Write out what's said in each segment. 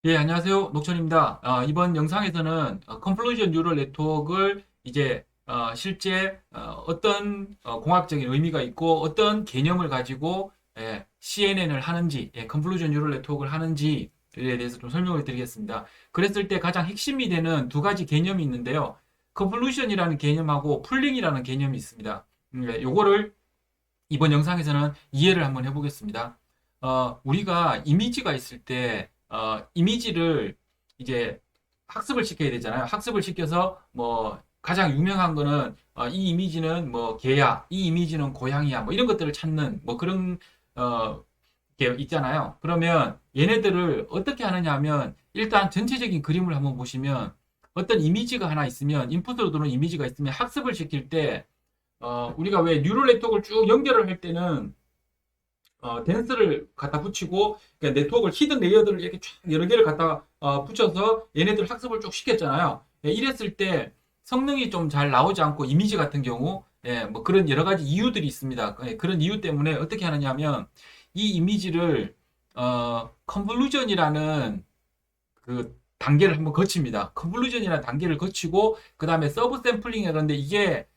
예, 안녕하세요. 녹천입니다. 이번 영상에서는 컨볼루션 뉴럴 네트워크를 이제 실제 어떤 공학적인 의미가 있고 어떤 개념을 가지고 CNN을 하는지, 컨볼루션 뉴럴 네트워크를 하는지에 대해서 좀 설명을 드리겠습니다. 그랬을 때 가장 핵심이 되는 두 가지 개념이 있는데요. 컨볼루션이라는 개념하고 풀링이라는 개념이 있습니다. 요거를 이번 영상에서는 이해를 한번 해보겠습니다. 우리가 이미지가 있을 때, 이미지를 이제 학습을 시켜야 되잖아요. 학습을 시켜서, 뭐, 가장 유명한 거는, 이 이미지는 뭐, 개야, 이 이미지는 고양이야, 뭐, 이런 것들을 찾는, 뭐, 그런, 게 있잖아요. 그러면 얘네들을 어떻게 하느냐 하면, 일단 전체적인 그림을 한번 보시면, 어떤 이미지가 하나 있으면, 인풋으로 들어오는 이미지가 있으면 학습을 시킬 때, 우리가 왜 뉴럴 네트워크를 쭉 연결을 할 때는 댄스를 갖다 붙이고 그러니까 네트워크를 히든 레이어들을 이렇게 쫙 여러 개를 갖다 붙여서 얘네들 학습을 쭉 시켰잖아요. 예, 이랬을 때 성능이 좀 잘 나오지 않고 이미지 같은 경우 뭐 그런 여러 가지 이유들이 있습니다. 그런 이유 때문에 어떻게 하느냐면 이 이미지를 컨볼루전이라는 그 단계를 한번 거칩니다. 컨볼루전이라는 단계를 거치고 그 다음에 서브 샘플링이라는데 이게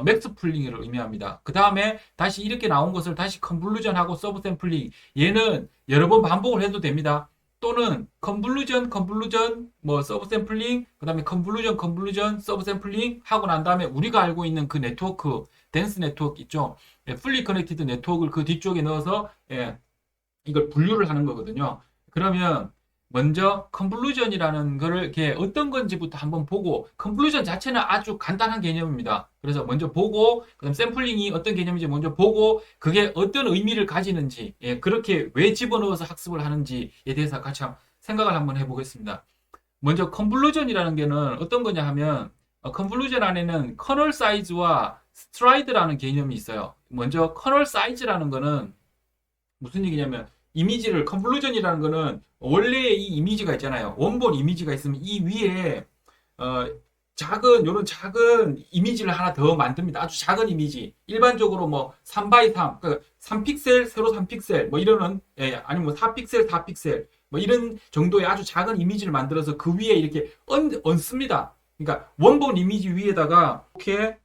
맥스 풀링을 의미합니다. 그 다음에 다시 이렇게 나온 것을 다시 컨볼루전하고 서브 샘플링 얘는 여러 번 반복을 해도 됩니다. 또는 컨볼루전, 뭐 서브 샘플링, 그 다음에 컨볼루전, 서브 샘플링 하고 난 다음에 우리가 알고 있는 그 네트워크, 댄스 네트워크 있죠. 풀리 커넥티드 네트워크를 그 뒤쪽에 넣어서 이걸 분류를 하는 거거든요. 그러면 먼저 컨볼루전이라는 거를 이렇게 어떤 건지부터 한번 보고 컨볼루전 자체는 아주 간단한 개념입니다. 그래서 먼저 보고 그다음 샘플링이 어떤 개념인지 먼저 보고 그게 어떤 의미를 가지는지 그렇게 왜 집어넣어서 학습을 하는지에 대해서 같이 생각을 한번 해보겠습니다. 먼저 컨볼루전이라는 게는 어떤 거냐 하면 컨볼루전 안에는 커널 사이즈와 스트라이드라는 개념이 있어요. 먼저 커널 사이즈라는 거는 무슨 얘기냐면 이미지를 컨볼루전이라는 거는 원래 이 이미지가 있잖아요. 원본 이미지가 있으면 이 위에 어, 요런 작은 이미지를 하나 더 만듭니다. 아주 작은 이미지. 일반적으로 뭐 3x3, 그러니까 3픽셀, 세로 3픽셀, 뭐 이러는, 아니면 뭐 4픽셀, 4픽셀, 뭐 이런 정도의 아주 작은 이미지를 만들어서 그 위에 이렇게 얹습니다. 그러니까 원본 이미지 위에다가 이렇게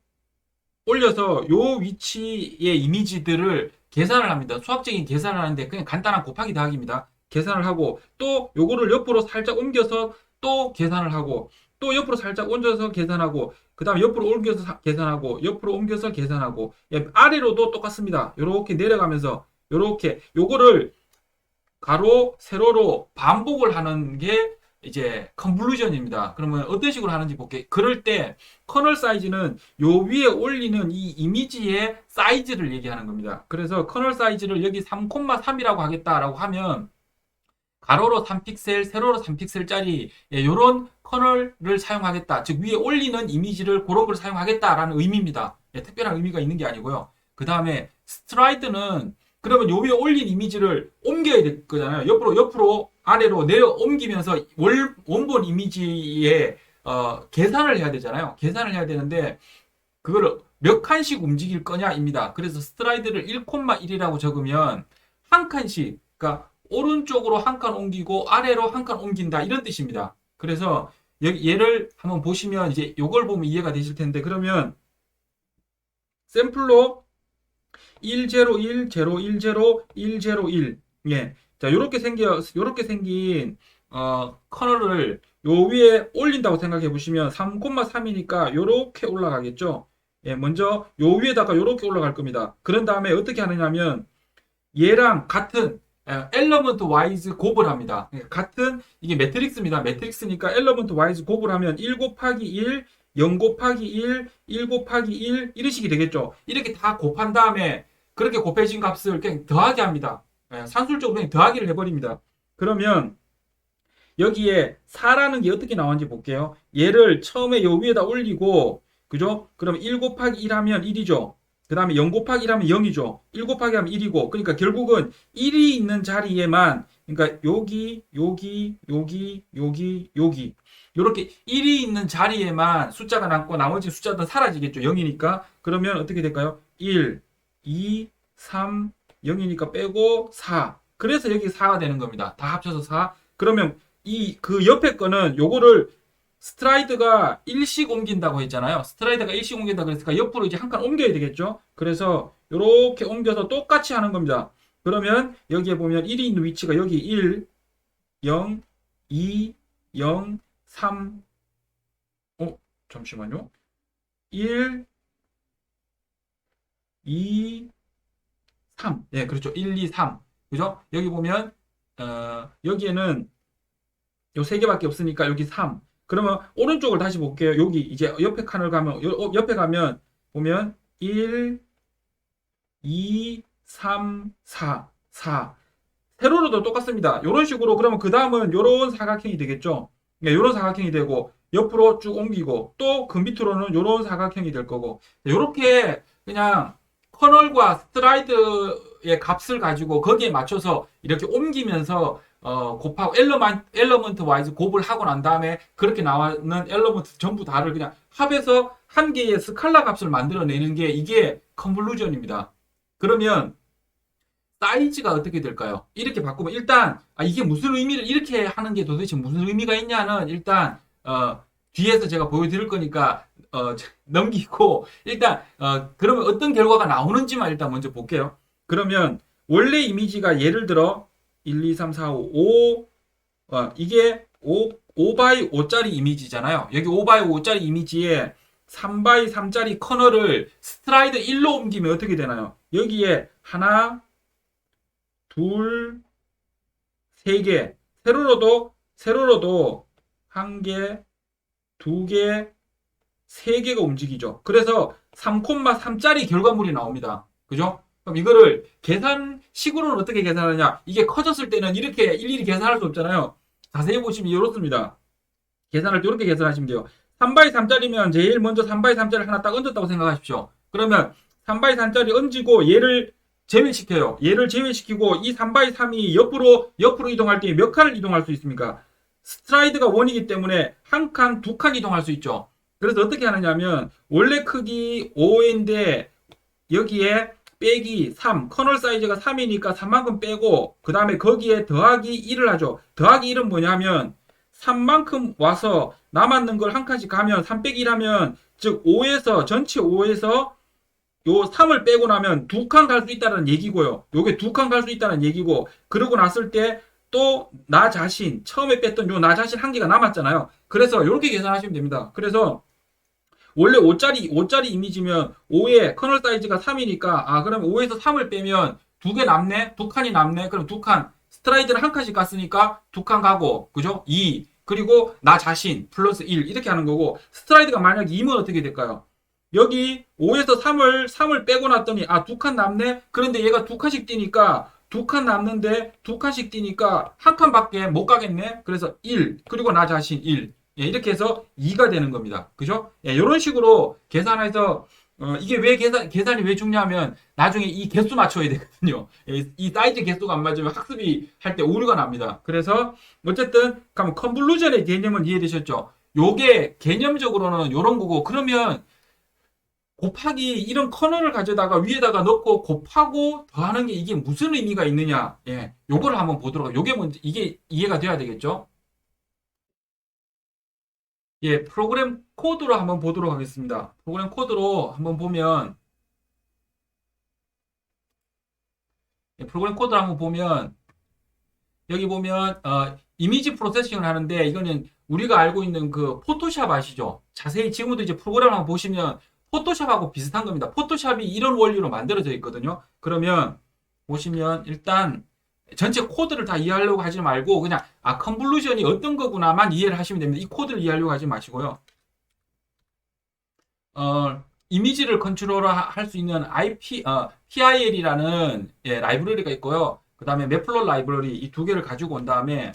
올려서 요 위치의 이미지들을 계산을 합니다. 수학적인 계산을 하는데 그냥 간단한 곱하기 더하기입니다. 계산을 하고 또 요거를 옆으로 살짝 옮겨서 또 계산을 하고 또 옆으로 살짝 옮겨서 계산하고 그 다음에 옆으로 옮겨서 계산하고 옆으로 옮겨서 계산하고 아래로도 똑같습니다. 요렇게 내려가면서 요렇게 요거를 가로, 세로로 반복을 하는 게 이제 컨볼루전입니다. 그러면 어떤 식으로 하는지 볼게요. 그럴 때 커널 사이즈는 요 위에 올리는 이 이미지의 사이즈를 얘기하는 겁니다. 그래서 커널 사이즈를 여기 3,3이라고 하겠다라고 하면 가로로 3픽셀, 세로로 3픽셀짜리 이런 커널을 사용하겠다. 즉 위에 올리는 이미지를 그런 걸 사용하겠다라는 의미입니다. 특별한 의미가 있는 게 아니고요. 그 다음에 스트라이드는 그러면 요 위에 올린 이미지를 옮겨야 될 거잖아요. 옆으로 아래로 내려 옮기면서 원본 이미지에 계산을 해야 되잖아요. 계산을 해야 되는데 그거를 몇 칸씩 움직일 거냐입니다. 그래서 스트라이드를 1,1이라고 적으면 한 칸씩, 그러니까 오른쪽으로 한 칸 옮기고 아래로 한 칸 옮긴다 이런 뜻입니다. 그래서 얘를 한번 보시면 이제 요걸 보면 이해가 되실 텐데 그러면 샘플로 101, 0, 1, 0, 1, 0, 1. 예. 자, 요렇게 생긴, 커널을 요 위에 올린다고 생각해 보시면 3,3이니까 요렇게 올라가겠죠? 예, 먼저 요 위에다가 요렇게 올라갈 겁니다. 그런 다음에 어떻게 하느냐면 얘랑 같은 엘러먼트 와이즈 곱을 합니다. 같은 이게 매트릭스입니다. 매트릭스니까 엘러먼트 와이즈 곱을 하면 1 곱하기 1, 0 곱하기 1, 1 곱하기 1 이런 식이 되겠죠. 이렇게 다 곱한 다음에 그렇게 곱해진 값을 그냥 더하기 합니다. 산술적으로 그냥 더하기를 해버립니다. 그러면 여기에 4라는 게 어떻게 나왔는지 볼게요. 얘를 처음에 요 위에다 올리고 그죠? 그럼 1 곱하기 1 하면 1이죠. 그 다음에 0 곱하기 1 하면 0이죠. 1 곱하기 하면 1이고 그러니까 결국은 1이 있는 자리에만 그러니까 여기 이렇게 1이 있는 자리에만 숫자가 남고 나머지 숫자들은 사라지겠죠. 0이니까 그러면 어떻게 될까요? 1, 2, 3, 0이니까 빼고 4 그래서 여기 4가 되는 겁니다. 다 합쳐서 4 그러면 이 그 옆에 거는 요거를 스트라이드가 일씩 옮긴다고 했잖아요. 스트라이드가 일씩 옮긴다 그랬으니까 옆으로 이제 한 칸 옮겨야 되겠죠. 그래서 요렇게 옮겨서 똑같이 하는 겁니다. 그러면 여기에 보면 1이 있는 위치가 여기 1, 0, 2, 0, 3, 잠시만요. 1, 2, 3. 예, 그렇죠. 1, 2, 3. 그죠? 여기 보면, 여기에는 요 세 개밖에 없으니까 여기 3. 그러면 오른쪽을 다시 볼게요. 여기 이제 옆에 칸을 가면, 옆에 가면 보면 1, 2, 3, 4, 4. 세로로도 똑같습니다. 이런 식으로 그러면 그 다음은 이런 사각형이 되겠죠. 네, 이런 사각형이 되고 옆으로 쭉 옮기고 또 그 밑으로는 이런 사각형이 될 거고 이렇게 그냥 커널과 스트라이드의 값을 가지고 거기에 맞춰서 이렇게 옮기면서 곱하고 엘러먼트 와이즈 곱을 하고 난 다음에 그렇게 나오는 엘러먼트 전부 다를 그냥 합해서 한 개의 스칼라 값을 만들어내는 게 이게 컨볼루전입니다. 그러면 사이즈가 어떻게 될까요? 이렇게 바꾸면 일단 이게 무슨 의미를 이렇게 하는 게 도대체 무슨 의미가 있냐는 일단 뒤에서 제가 보여드릴 거니까 넘기고 일단 그러면 어떤 결과가 나오는지만 일단 먼저 볼게요. 그러면 원래 이미지가 예를 들어 1, 2, 3, 4, 5, 이게 5x 5짜리 이미지잖아요. 여기 5x 5짜리 이미지에 3x 3짜리 커널을 스트라이드 1로 옮기면 어떻게 되나요? 여기에 하나, 둘, 세 개. 세로로도 한 개, 두 개, 세 개가 움직이죠. 그래서 3,3짜리 결과물이 나옵니다. 그죠? 그럼 이거를 계산식으로는 어떻게 계산하냐? 이게 커졌을 때는 이렇게 일일이 계산할 수 없잖아요. 자세히 보시면 이렇습니다. 계산할 때 이렇게 계산하시면 돼요. 3x3짜리면 제일 먼저 3x3짜리 하나 딱 얹었다고 생각하십시오. 그러면 3x3짜리 얹고 얘를 제외시켜요. 얘를 제외시키고 이 3x3이 옆으로 이동할 때 몇 칸을 이동할 수 있습니까? 스트라이드가 1이기 때문에 한 칸, 두 칸 이동할 수 있죠. 그래서 어떻게 하느냐면 원래 크기 5인데 여기에 빼기 3, 커널 사이즈가 3이니까 3만큼 빼고 그 다음에 거기에 더하기 1을 하죠. 더하기 1은 뭐냐면 3만큼 와서 남았는 걸 한 칸씩 가면 3 빼기 1 하면 즉 5에서 전체 5에서 요 3을 빼고 나면 두 칸 갈 수 있다는 얘기고요. 요게 두 칸 갈 수 있다는 얘기고 그러고 났을 때 또 나 자신 처음에 뺐던 요 나 자신 한 개가 남았잖아요. 그래서 이렇게 계산하시면 됩니다. 그래서 원래 5짜리 이미지면 5의 커널 사이즈가 3이니까 그럼 5에서 3을 빼면 두 개 남네? 두 칸이 남네? 그럼 두 칸. 스트라이드는 한 칸씩 갔으니까 두 칸 가고 그죠? 2 그리고 나 자신 플러스 1 이렇게 하는 거고 스트라이드가 만약 2면 어떻게 될까요? 여기 5에서 3을 빼고 났더니 두 칸 남네? 그런데 얘가 두 칸씩 뛰니까 두 칸 남는데 두 칸씩 뛰니까 한 칸밖에 못 가겠네? 그래서 1 그리고 나 자신 1 예, 이렇게 해서 2가 되는 겁니다. 그죠? 예, 이런 식으로 계산해서 이게 왜 계산이 왜 중요하면 나중에 이 개수 맞춰야 되거든요. 예, 이 사이즈 개수가 안 맞으면 학습이 할 때 오류가 납니다. 그래서 어쨌든 그럼 컨볼루전의 개념은 이해되셨죠? 요게 개념적으로는 요런 거고 그러면 곱하기 이런 커널을 가져다가 위에다가 넣고 곱하고 더하는 게 이게 무슨 의미가 있느냐? 예, 요거를 한번 보도록. 요게 먼저 이게 이해가 돼야 되겠죠? 예, 프로그램 코드로 한번 보도록 하겠습니다. 프로그램 코드로 한번 보면, 프로그램 코드를 한번 보면, 여기 보면, 이미지 프로세싱을 하는데, 이거는 우리가 알고 있는 그 포토샵 아시죠? 자세히 지금부터 이제 프로그램을 한번 보시면, 포토샵하고 비슷한 겁니다. 포토샵이 이런 원리로 만들어져 있거든요. 그러면, 보시면, 일단, 전체 코드를 다 이해하려고 하지 말고 그냥 컨볼루션이 어떤 거구나만 이해를 하시면 됩니다. 이 코드를 이해하려고 하지 마시고요. 이미지를 컨트롤할 수 있는 PIL이라는 라이브러리가 있고요. 그 다음에 맵플롯 라이브러리 이 두 개를 가지고 온 다음에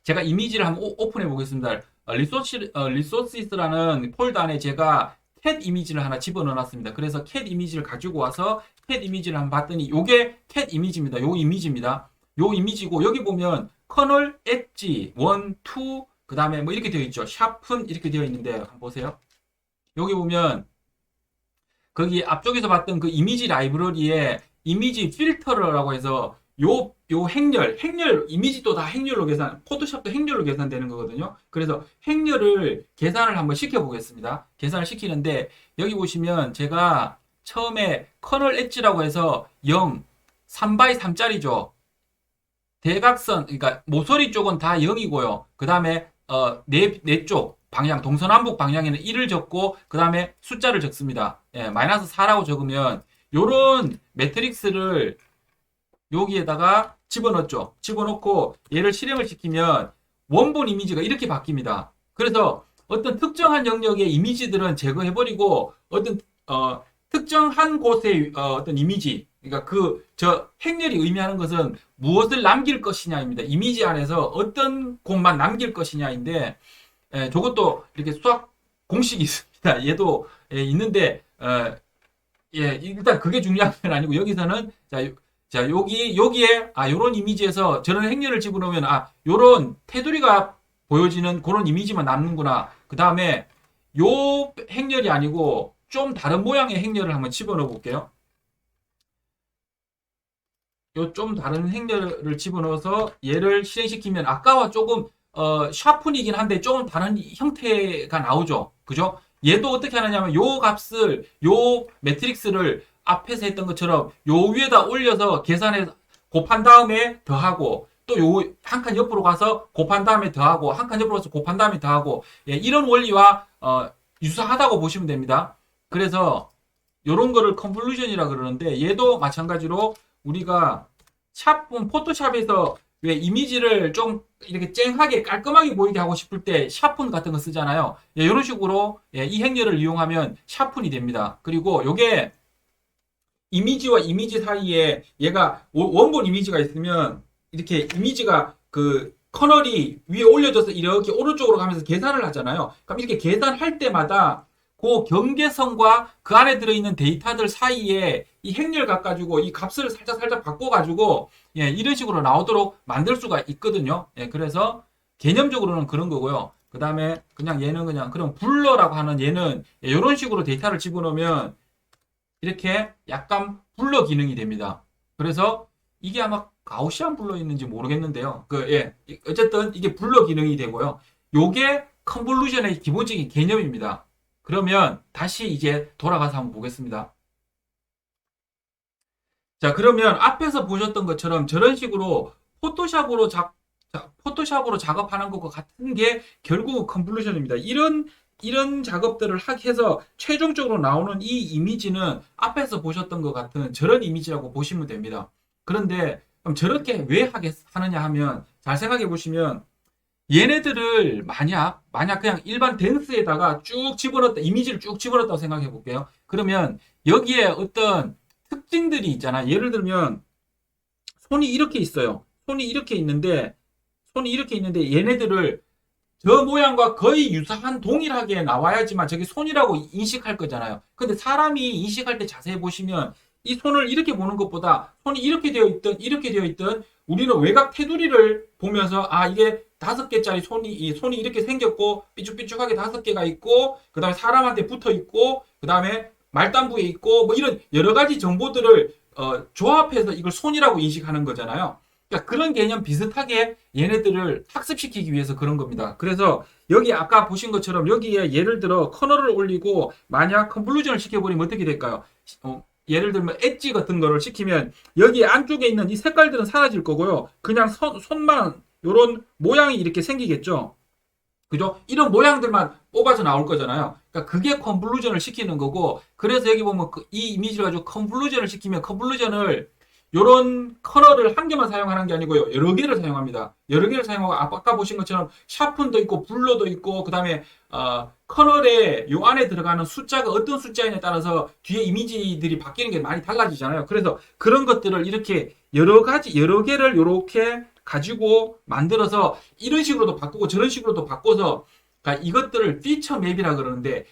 제가 이미지를 한번 오픈해 보겠습니다. 리소시스라는 폴더 안에 제가 캣 이미지를 하나 집어넣어 놨습니다. 그래서 캣 이미지를 가지고 와서 캣 이미지를 한번 봤더니 요게 캣 이미지입니다. 요 이미지입니다. 요 이미지고 여기 보면 커널 엣지 1, 2, 그 다음에 뭐 이렇게 되어 있죠. 샤픈 이렇게 되어 있는데 한번 보세요. 여기 보면 거기 앞쪽에서 봤던 그 이미지 라이브러리에 이미지 필터라고 해서 요 행렬 이미지도 다 행렬로 포토샵도 행렬로 계산되는 거거든요. 그래서 행렬을 계산을 한번 시켜 보겠습니다. 계산을 시키는데 여기 보시면 제가 처음에 커널 엣지라고 해서 0, 3 x 3짜리죠. 대각선, 그러니까 모서리 쪽은 다 0이고요. 그 다음에 네 쪽 방향, 동서남북 방향에는 1을 적고 그 다음에 숫자를 적습니다. 예, 마이너스 4라고 적으면 요런 매트릭스를 여기에다가 집어넣죠. 집어넣고 얘를 실행을 시키면 원본 이미지가 이렇게 바뀝니다. 그래서 어떤 특정한 영역의 이미지들은 제거해버리고 어떤 특정한 곳의 어떤 이미지, 그러니까 저 행렬이 의미하는 것은 무엇을 남길 것이냐입니다. 이미지 안에서 어떤 곳만 남길 것이냐인데 저것도 이렇게 수학 공식이 있습니다. 얘도 있는데 예, 일단 그게 중요한 건 아니고 여기서는 여기에 요런 이미지에서 저런 행렬을 집어넣으면 요런 테두리가 보여지는 그런 이미지만 남는구나. 그 다음에 요 행렬이 아니고 좀 다른 모양의 행렬을 한번 집어넣어 볼게요. 요 좀 다른 행렬을 집어넣어서 얘를 실행시키면 아까와 조금 샤픈이긴 한데 조금 다른 형태가 나오죠. 그죠? 얘도 어떻게 하느냐면 요 값을 요 매트릭스를 앞에서 했던 것처럼 요 위에다 올려서 계산해 곱한 다음에 더하고 또 요 한 칸 옆으로 가서 곱한 다음에 더하고 한 칸 옆으로 가서 곱한 다음에 더하고 예, 이런 원리와 유사하다고 보시면 됩니다. 그래서 요런 거를 컨볼루션이라 그러는데 얘도 마찬가지로 우리가 포토샵에서 왜 이미지를 좀 이렇게 쨍하게 깔끔하게 보이게 하고 싶을 때 샤픈 같은 거 쓰잖아요. 예, 이런 식으로 예, 이 행렬을 이용하면 샤픈이 됩니다. 그리고 요게 이미지와 이미지 사이에 얘가 원본 이미지가 있으면 이렇게 이미지가 그 커널이 위에 올려져서 이렇게 오른쪽으로 가면서 계산을 하잖아요. 그럼 이렇게 계산할 때마다 그 경계선과 그 안에 들어있는 데이터들 사이에 이 행렬 가지고 이 값을 살짝 바꿔가지고 예, 이런 식으로 나오도록 만들 수가 있거든요. 예, 그래서 개념적으로는 그런 거고요. 그 다음에 그냥 얘는 그냥 그럼 블러라고 하는 얘는 예, 이런 식으로 데이터를 집어넣으면 이렇게 약간 블러 기능이 됩니다. 그래서 이게 아마 가우시안 블러 있는지 모르겠는데요. 예, 어쨌든 이게 블러 기능이 되고요. 요게 컨볼루션의 기본적인 개념입니다. 그러면 다시 이제 돌아가서 한번 보겠습니다. 자, 그러면 앞에서 보셨던 것처럼 저런 식으로 포토샵으로 작업하는 것과 같은 게 결국 컨볼루션입니다. 이런 작업들을 해서 최종적으로 나오는 이 이미지는 앞에서 보셨던 것 같은 저런 이미지라고 보시면 됩니다. 그런데 그럼 저렇게 왜 하느냐 하면 잘 생각해 보시면 얘네들을 만약 그냥 일반 댄스에다가 쭉 집어넣었다, 이미지를 쭉 집어넣었다고 생각해 볼게요. 그러면 여기에 어떤 특징들이 있잖아. 예를 들면 손이 이렇게 있어요. 손이 이렇게 있는데 얘네들을 저 모양과 거의 유사한 동일하게 나와야지만 저게 손이라고 인식할 거잖아요. 근데 사람이 인식할 때 자세히 보시면 이 손을 이렇게 보는 것보다 손이 이렇게 되어 있든 우리는 외곽 테두리를 보면서 이게 5개짜리 손이 이렇게 생겼고 삐죽삐죽하게 5개가 있고 그 다음에 사람한테 붙어 있고 그 다음에 말단부에 있고 뭐 이런 여러 가지 정보들을 조합해서 이걸 손이라고 인식하는 거잖아요. 그러니까 그런 개념 비슷하게 얘네들을 학습시키기 위해서 그런 겁니다. 그래서 여기 아까 보신 것처럼 여기에 예를 들어 커널을 올리고 만약 컨볼루션을 시켜버리면 어떻게 될까요? 예를 들면 엣지 같은 거를 시키면 여기 안쪽에 있는 이 색깔들은 사라질 거고요. 그냥 손만 이런 모양이 이렇게 생기겠죠. 그죠? 이런 모양들만 뽑아서 나올 거잖아요. 그러니까 그게 컨볼루션을 시키는 거고, 그래서 여기 보면 이 이미지를 가지고 컨볼루션을 시키면 컨볼루션을 요런 커널을 한 개만 사용하는 게 아니고요. 여러 개를 사용합니다. 여러 개를 사용하고 아까 보신 것처럼 샤픈도 있고 블러도 있고 그다음에 커널에 요 안에 들어가는 숫자가 어떤 숫자에 따라서 뒤에 이미지들이 바뀌는 게 많이 달라지잖아요. 그래서 그런 것들을 이렇게 여러 개를 요렇게 가지고 만들어서 이런 식으로도 바꾸고 저런 식으로도 바꿔서 그러니까 이것들을 피처 맵이라 그러는데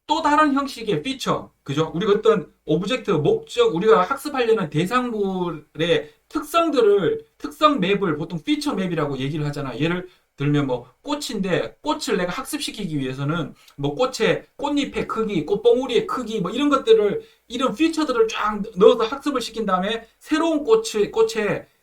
또 다른 형식의 피처, 그죠? 우리가 어떤 오브젝트, 목적, 우리가 학습하려는 대상물의 특성 맵을 보통 피처 맵이라고 얘기를 하잖아. 예를 들면 뭐 꽃인데 꽃을 내가 학습시키기 위해서는 뭐 꽃잎의 크기, 꽃봉우리의 크기 뭐 이런 피처들을 쫙 넣어서 학습을 시킨 다음에 새로운 꽃의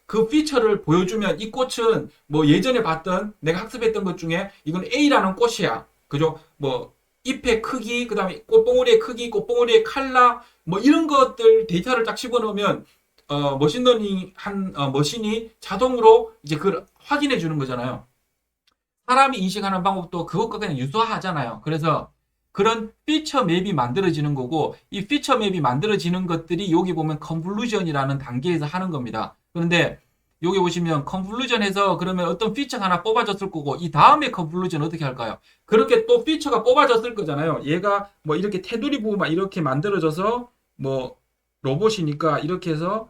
그 피처를 보여주면 이 꽃은 뭐 예전에 봤던 내가 학습했던 것 중에 이건 A라는 꽃이야. 그죠? 뭐 잎의 크기, 그다음에 꽃봉오리의 크기, 꽃봉오리의 칼라, 뭐 이런 것들 데이터를 딱 집어넣으면 머신러닝 한 머신이 자동으로 이제 그걸 확인해 주는 거잖아요. 사람이 인식하는 방법도 그것과 그냥 유사하잖아요. 그래서 그런 피처 맵이 만들어지는 거고, 이 피처 맵이 만들어지는 것들이 여기 보면 컨볼루전이라는 단계에서 하는 겁니다. 그런데 여기 보시면 컨볼루전에서 그러면 어떤 피처가 하나 뽑아졌을 거고, 이 다음에 컨볼루전 어떻게 할까요? 그렇게 또 피처가 뽑아졌을 거잖아요. 얘가 뭐 이렇게 테두리 부분만 이렇게 만들어져서 뭐 로봇이니까 이렇게 해서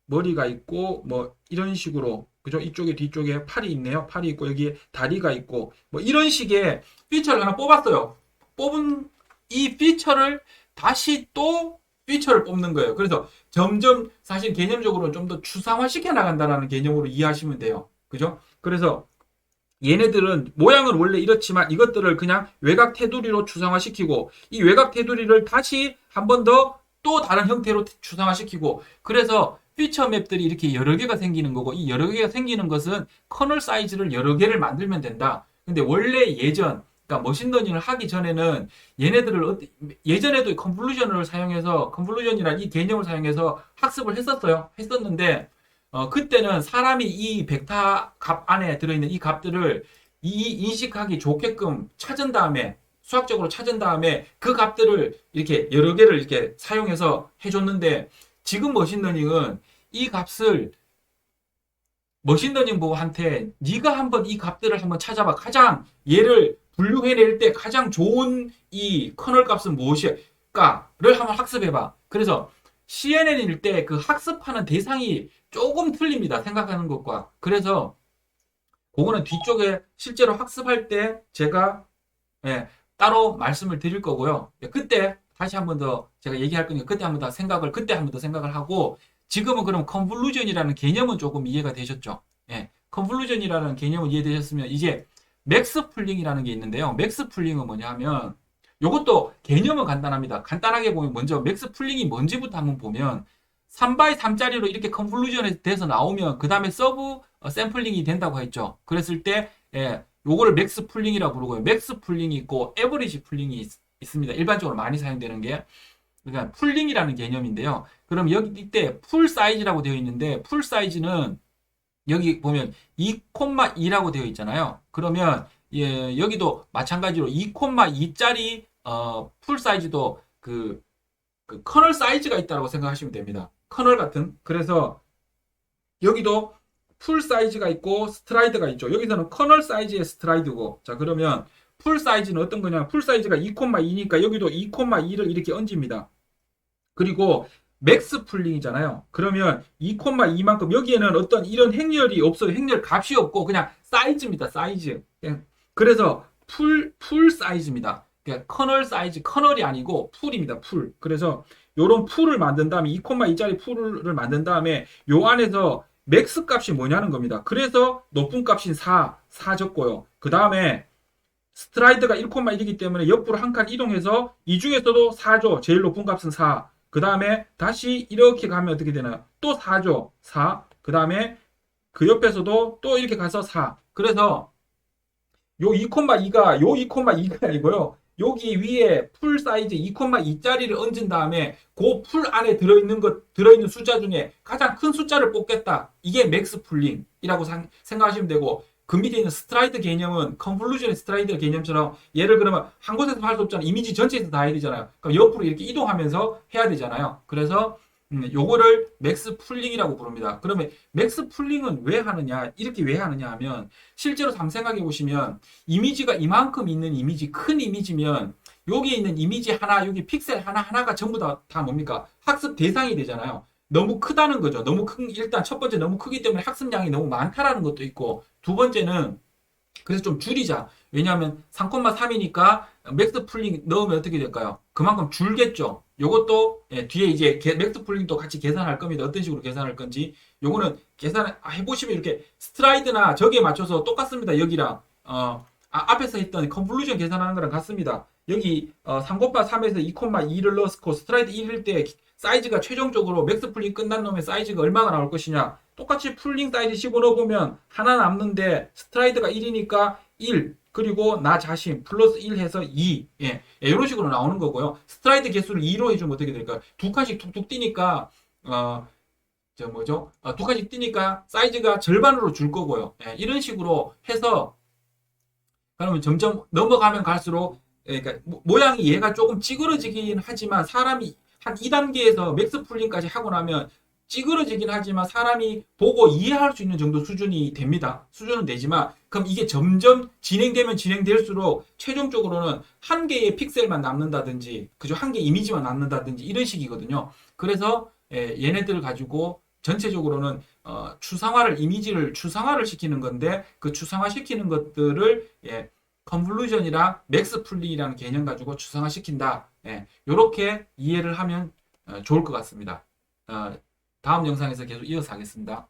머리가 있고 뭐 이런 식으로, 그죠? 이쪽에 뒤쪽에 팔이 있네요. 팔이 있고 여기에 다리가 있고 뭐 이런 식의 피처를 하나 뽑았어요. 뽑은 이 피처를 다시 또 피처를 뽑는 거예요. 그래서 점점 사실 개념적으로 좀 더 추상화시켜 나간다는 개념으로 이해하시면 돼요. 그죠? 그래서 얘네들은 모양은 원래 이렇지만 이것들을 그냥 외곽 테두리로 추상화시키고, 이 외곽 테두리를 다시 한 번 더 또 다른 형태로 추상화시키고, 그래서 피처 맵들이 이렇게 여러 개가 생기는 거고, 이 여러 개가 생기는 것은 커널 사이즈를 여러 개를 만들면 된다. 근데 원래 그러니까 머신러닝을 하기 전에는 얘네들을 예전에도 컨볼루션을 사용해서, 컨볼루션이라는 이 개념을 사용해서 학습을 했었는데 그때는 사람이 이 벡터 값 안에 들어있는 이 값들을 인식하기 좋게끔 찾은 다음에, 수학적으로 찾은 다음에 그 값들을 이렇게 여러 개를 이렇게 사용해서 해줬는데, 지금 머신러닝은 이 값을 머신러닝 보고한테 네가 한번 이 값들을 한번 찾아봐. 가장 얘를 분류해낼 때 가장 좋은 이 커널 값은 무엇일까를 한번 학습해봐. 그래서 CNN일 때 그 학습하는 대상이 조금 틀립니다. 생각하는 것과. 그래서 그거는 뒤쪽에 실제로 학습할 때 제가 따로 말씀을 드릴 거고요. 그때 다시 한번 더 제가 얘기할 거니까 그때 한번 더 생각을 하고, 지금은 그럼 컨볼루전이라는 개념은 조금 이해가 되셨죠? 컨볼루전이라는 개념은 이해되셨으면 이제 맥스 풀링이라는 게 있는데요. 맥스 풀링은 뭐냐 하면, 이것도 개념은 간단합니다. 간단하게 보면 먼저 맥스 풀링이 뭔지부터 한번 보면, 3x3짜리로 이렇게 컨볼루전이 돼서 나오면 그 다음에 서브 샘플링이 된다고 했죠. 그랬을 때 요거를 맥스 풀링이라고 부르고요. 맥스 풀링이 있고 에버리지 풀링이 있습니다. 일반적으로 많이 사용되는 게, 그러니까 풀링이라는 개념인데요. 그럼 여기 이때 풀 사이즈라고 되어 있는데, 풀 사이즈는 여기 보면 2,2라고 되어 있잖아요. 그러면 여기도 마찬가지로 2,2짜리 풀 사이즈도 그 커널 사이즈가 있다고 생각하시면 됩니다. 커널 같은. 그래서 여기도 풀 사이즈가 있고 스트라이드가 있죠. 여기서는 커널 사이즈의 스트라이드고, 자 그러면 풀 사이즈는 어떤 거냐? 풀 사이즈가 2,2니까 여기도 2,2를 이렇게 얹습니다. 그리고 맥스 풀링이잖아요. 그러면 2,2만큼 여기에는 어떤 이런 행렬이 없어요. 행렬 값이 없고 그냥 사이즈입니다. 사이즈. 그래서 풀 사이즈입니다. 그러니까 커널 사이즈, 커널이 아니고 풀입니다. 풀. 그래서 요런 풀을 만든 다음에 2,2짜리 풀을 만든 다음에 요 안에서 맥스 값이 뭐냐는 겁니다. 그래서 높은 값인 4 적고요. 그 다음에 스트라이드가 1,1이기 때문에 옆으로 한 칸 이동해서 이 중에서도 4죠. 제일 높은 값은 4. 그 다음에 다시 이렇게 가면 어떻게 되나요? 또 4죠. 4. 그 다음에 그 옆에서도 또 이렇게 가서 4. 그래서 요 2,2가 아니고요. 여기 위에 풀 사이즈 2,2짜리를 얹은 다음에 그 풀 안에 들어있는 숫자 중에 가장 큰 숫자를 뽑겠다. 이게 맥스 풀링이라고 생각하시면 되고, 그 밑에 있는 스트라이드 개념은 컨볼루션 스트라이드 개념처럼, 예를 그러면 한 곳에서 할 수 없잖아요. 이미지 전체에서 다 해야 되잖아요. 그럼 옆으로 이렇게 이동하면서 해야 되잖아요. 그래서 요거를 맥스 풀링이라고 부릅니다. 그러면 맥스 풀링은 왜 하느냐, 이렇게 왜 하느냐 하면, 실제로 한번 생각해 보시면 이미지가 이만큼 있는 이미지, 큰 이미지면 여기에 있는 이미지 하나, 여기 픽셀 하나하나가 전부 다 뭡니까? 학습 대상이 되잖아요. 너무 크다는 거죠. 일단 첫 번째 너무 크기 때문에 학습량이 너무 많다라는 것도 있고, 두 번째는 그래서 좀 줄이자. 왜냐하면 3,3이니까 맥스 풀링 넣으면 어떻게 될까요? 그만큼 줄겠죠. 요것도 뒤에 이제 맥스 풀링도 같이 계산할 겁니다. 어떤 식으로 계산할 건지. 요거는 해보시면 이렇게 스트라이드나 저기에 맞춰서 똑같습니다. 여기랑 앞에서 했던 컨볼루션 계산하는 거랑 같습니다. 여기 3,3에서 2,2를 넣었고 스트라이드 1일 때 사이즈가 최종적으로 맥스 풀링 끝난 놈의 사이즈가 얼마가 나올 것이냐. 똑같이 풀링 사이즈 집어넣어 보면 하나 남는데 스트라이드가 1이니까 1 그리고 나 자신 플러스 1 해서 2 이런 식으로 나오는 거고요. 스트라이드 개수를 2로 해주면 어떻게 될까요? 두 칸씩 툭툭 뛰니까 저 뭐죠? 두 칸씩 뛰니까 사이즈가 절반으로 줄 거고요. 이런 식으로 해서 그러면 점점 넘어가면 갈수록 그러니까 모양이 얘가 조금 찌그러지긴 하지만 사람이 한 2단계에서 맥스 풀링까지 하고 나면 찌그러지긴 하지만 사람이 보고 이해할 수 있는 정도 수준이 됩니다. 수준은 되지만 그럼 이게 점점 진행되면 진행될수록 최종적으로는 한 개의 픽셀만 남는다든지 그죠? 한 개 이미지만 남는다든지 이런 식이거든요. 그래서 얘네들을 가지고 전체적으로는 추상화를 이미지를 추상화를 시키는 건데 그 추상화 시키는 것들을 컨볼루션이랑 맥스 풀링이라는 개념 가지고 추상화 시킨다. 이렇게 이해를 하면 좋을 것 같습니다. 다음 영상에서 계속 이어서 하겠습니다.